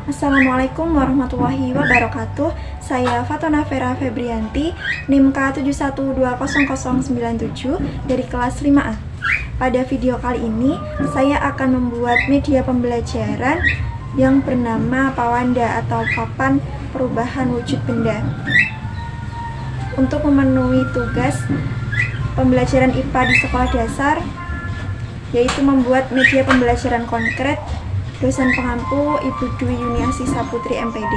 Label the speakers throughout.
Speaker 1: Assalamualaikum warahmatullahi wabarakatuh. Saya Fatona Vera Febrianti, NIM K71200097 dari kelas 5A. Pada video kali ini, saya akan membuat media pembelajaran yang bernama Pawanda atau Papan Perubahan Wujud Benda. Untuk memenuhi tugas pembelajaran IPA di sekolah dasar, yaitu membuat media pembelajaran konkret, dosen pengampu Ibu Dwi Yuniasi Saputri MPD.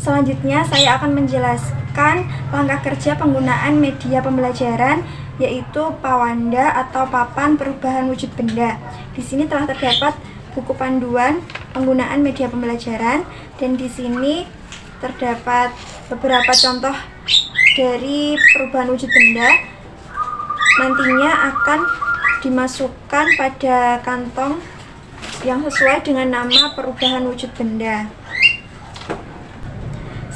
Speaker 1: Selanjutnya, saya akan menjelaskan langkah kerja penggunaan media pembelajaran, yaitu Pawanda atau Papan Perubahan Wujud Benda. Di sini telah terdapat buku panduan penggunaan media pembelajaran, dan di sini terdapat beberapa contoh dari perubahan wujud benda. Nantinya akan dimasukkan pada kantong yang sesuai dengan nama perubahan wujud benda.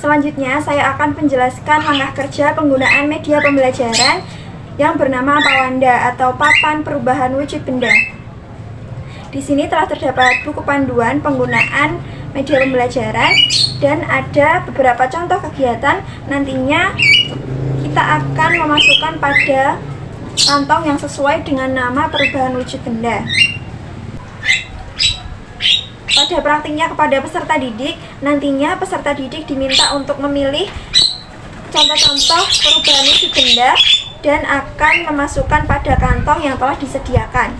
Speaker 1: Selanjutnya, saya akan menjelaskan langkah kerja penggunaan media pembelajaran yang bernama Pawanda atau Papan Perubahan Wujud Benda. Di sini telah terdapat buku panduan penggunaan media pembelajaran dan ada beberapa contoh kegiatan. Nantinya kita akan memasukkan pada kantong yang sesuai dengan nama perubahan wujud benda. Pada praktiknya kepada peserta didik, nantinya peserta didik diminta untuk memilih contoh-contoh perubahan wujud benda dan akan memasukkan pada kantong yang telah disediakan.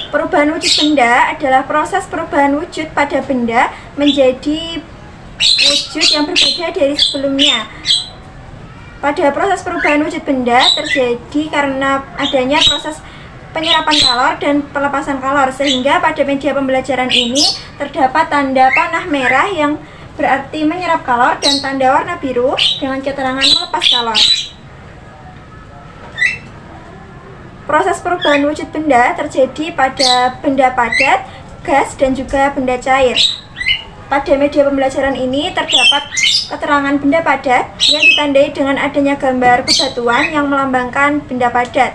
Speaker 1: Perubahan wujud benda adalah proses perubahan wujud pada benda menjadi wujud yang berbeda dari sebelumnya. Pada proses perubahan wujud benda terjadi karena adanya proses penyerapan kalor dan pelepasan kalor, sehingga pada media pembelajaran ini terdapat tanda panah merah yang berarti menyerap kalor dan tanda warna biru dengan keterangan melepas kalor. Proses perubahan wujud benda terjadi pada benda padat, gas, dan juga benda cair. Pada media pembelajaran ini terdapat keterangan benda padat yang ditandai dengan adanya gambar bebatuan yang melambangkan benda padat.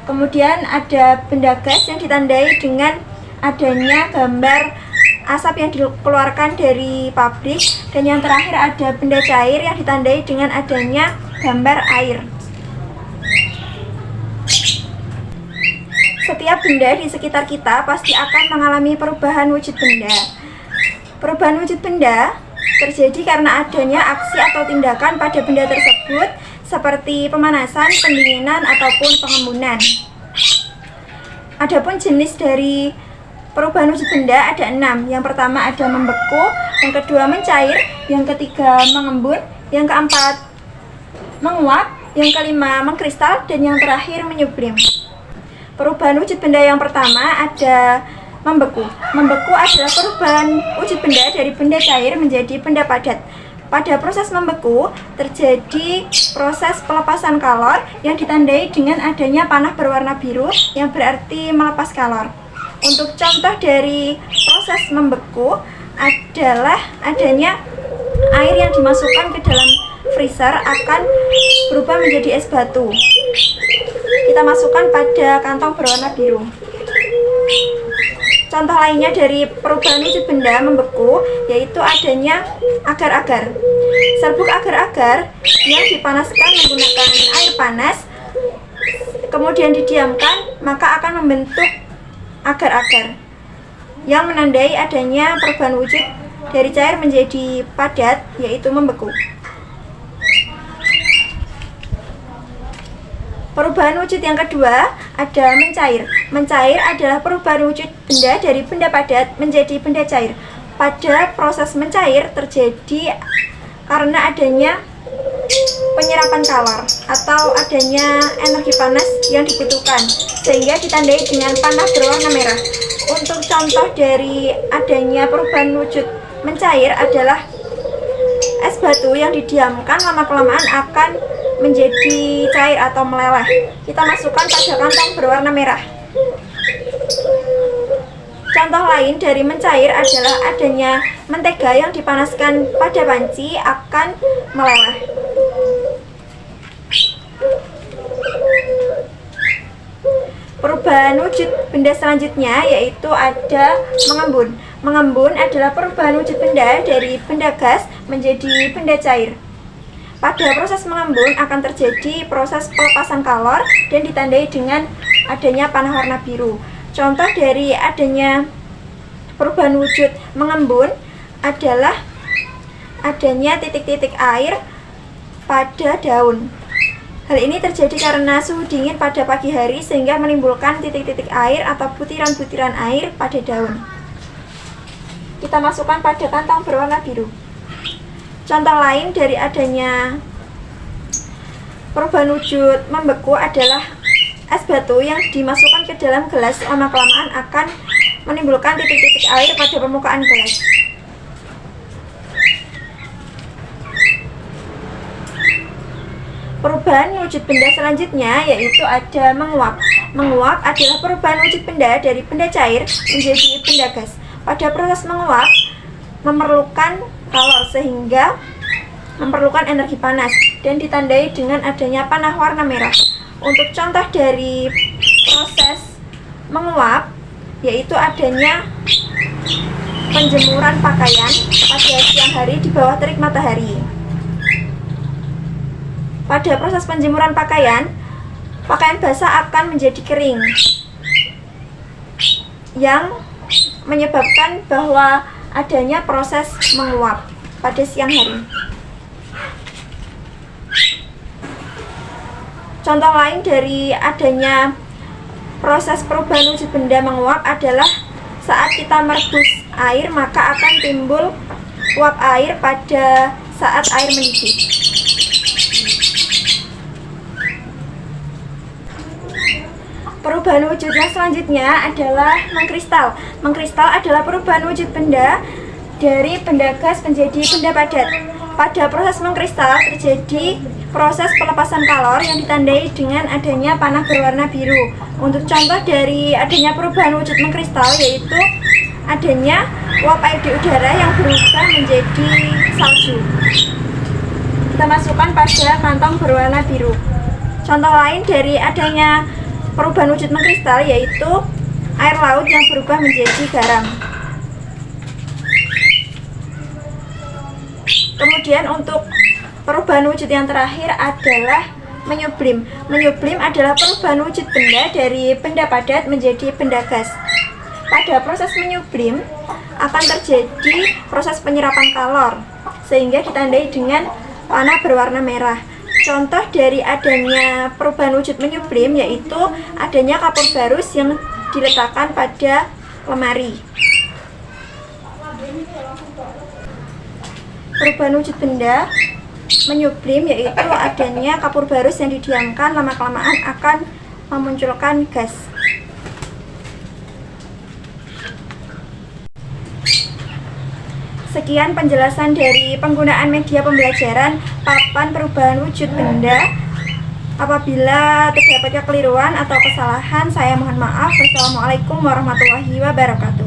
Speaker 1: Kemudian ada benda gas yang ditandai dengan adanya gambar asap yang dikeluarkan dari pabrik. Dan yang terakhir ada benda cair yang ditandai dengan adanya gambar air. Setiap benda di sekitar kita pasti akan mengalami perubahan wujud benda. Perubahan wujud benda terjadi karena adanya aksi atau tindakan pada benda tersebut seperti pemanasan, pendinginan, ataupun pengembunan. Adapun jenis dari perubahan wujud benda ada 6. Yang pertama ada membeku, yang kedua mencair, yang ketiga mengembun, yang keempat menguap, yang kelima mengkristal, dan yang terakhir menyublim. Perubahan wujud benda yang pertama ada membeku. Membeku adalah perubahan wujud benda dari benda cair menjadi benda padat. Pada proses membeku terjadi proses pelepasan kalor yang ditandai dengan adanya panah berwarna biru yang berarti melepas kalor. Untuk contoh dari proses membeku adalah adanya air yang dimasukkan ke dalam freezer akan berubah menjadi es batu. Kita masukkan pada kantong berwarna biru. Contoh lainnya dari perubahan wujud benda membeku yaitu adanya agar-agar. Serbuk agar-agar yang dipanaskan menggunakan air panas kemudian didiamkan maka akan membentuk agar-agar yang menandai adanya perubahan wujud dari cair menjadi padat yaitu membeku. Perubahan wujud yang kedua ada mencair. Mencair adalah perubahan wujud benda dari benda padat menjadi benda cair. Pada proses mencair terjadi karena adanya penyerapan kalor atau adanya energi panas yang dibutuhkan sehingga ditandai dengan panah berwarna merah. Untuk contoh dari adanya perubahan wujud mencair adalah es batu yang didiamkan lama-kelamaan akan menjadi cair atau meleleh. Kita masukkan pada kantong berwarna merah. Contoh lain dari mencair adalah adanya mentega yang dipanaskan pada panci akan meleleh. Perubahan wujud benda selanjutnya yaitu ada mengembun. Mengembun adalah perubahan wujud benda dari benda gas menjadi benda cair. Pada proses mengembun akan terjadi proses pelepasan kalor dan ditandai dengan adanya panah warna biru. Contoh dari adanya perubahan wujud mengembun adalah adanya titik-titik air pada daun. Hal ini terjadi karena suhu dingin pada pagi hari sehingga menimbulkan titik-titik air atau butiran-butiran air pada daun. Kita masukkan pada kantong berwarna biru. Contoh lain dari adanya perubahan wujud membeku adalah es batu yang dimasukkan ke dalam gelas lama-kelamaan akan menimbulkan titik-titik air pada permukaan gelas. Perubahan wujud benda selanjutnya yaitu ada menguap. Menguap adalah perubahan wujud benda dari benda cair menjadi benda gas. Pada proses menguap memerlukan kalor sehingga memerlukan energi panas dan ditandai dengan adanya panah warna merah. Untuk contoh dari proses menguap yaitu adanya penjemuran pakaian pada siang hari di bawah terik matahari. Pada proses penjemuran pakaian pakaian basah akan menjadi kering, yang menyebabkan bahwa adanya proses menguap pada siang hari. Contoh lain dari adanya proses perubahan wujud benda menguap adalah saat kita merebus air, maka akan timbul uap air pada saat air mendidih. Perubahan wujud yang selanjutnya adalah mengkristal. Mengkristal adalah perubahan wujud benda dari benda gas menjadi benda padat. Pada proses mengkristal terjadi proses pelepasan kalor yang ditandai dengan adanya panah berwarna biru. Untuk contoh dari adanya perubahan wujud mengkristal yaitu adanya uap air di udara yang berubah menjadi salju. Kita masukkan pada kantong berwarna biru. Contoh lain dari adanya perubahan wujud mengkristal yaitu air laut yang berubah menjadi garam. Kemudian untuk perubahan wujud yang terakhir adalah menyublim. Menyublim adalah perubahan wujud benda dari benda padat menjadi benda gas. Pada proses menyublim akan terjadi proses penyerapan kalor sehingga ditandai dengan panah berwarna merah. Contoh dari adanya perubahan wujud menyublim yaitu adanya kapur barus yang diletakkan pada lemari. Perubahan wujud benda menyublim yaitu adanya kapur barus yang didiamkan lama-kelamaan akan memunculkan gas. Sekian penjelasan dari penggunaan media pembelajaran papan perubahan wujud benda. Apabila terdapat kekeliruan atau kesalahan, saya mohon maaf. Wassalamualaikum warahmatullahi wabarakatuh.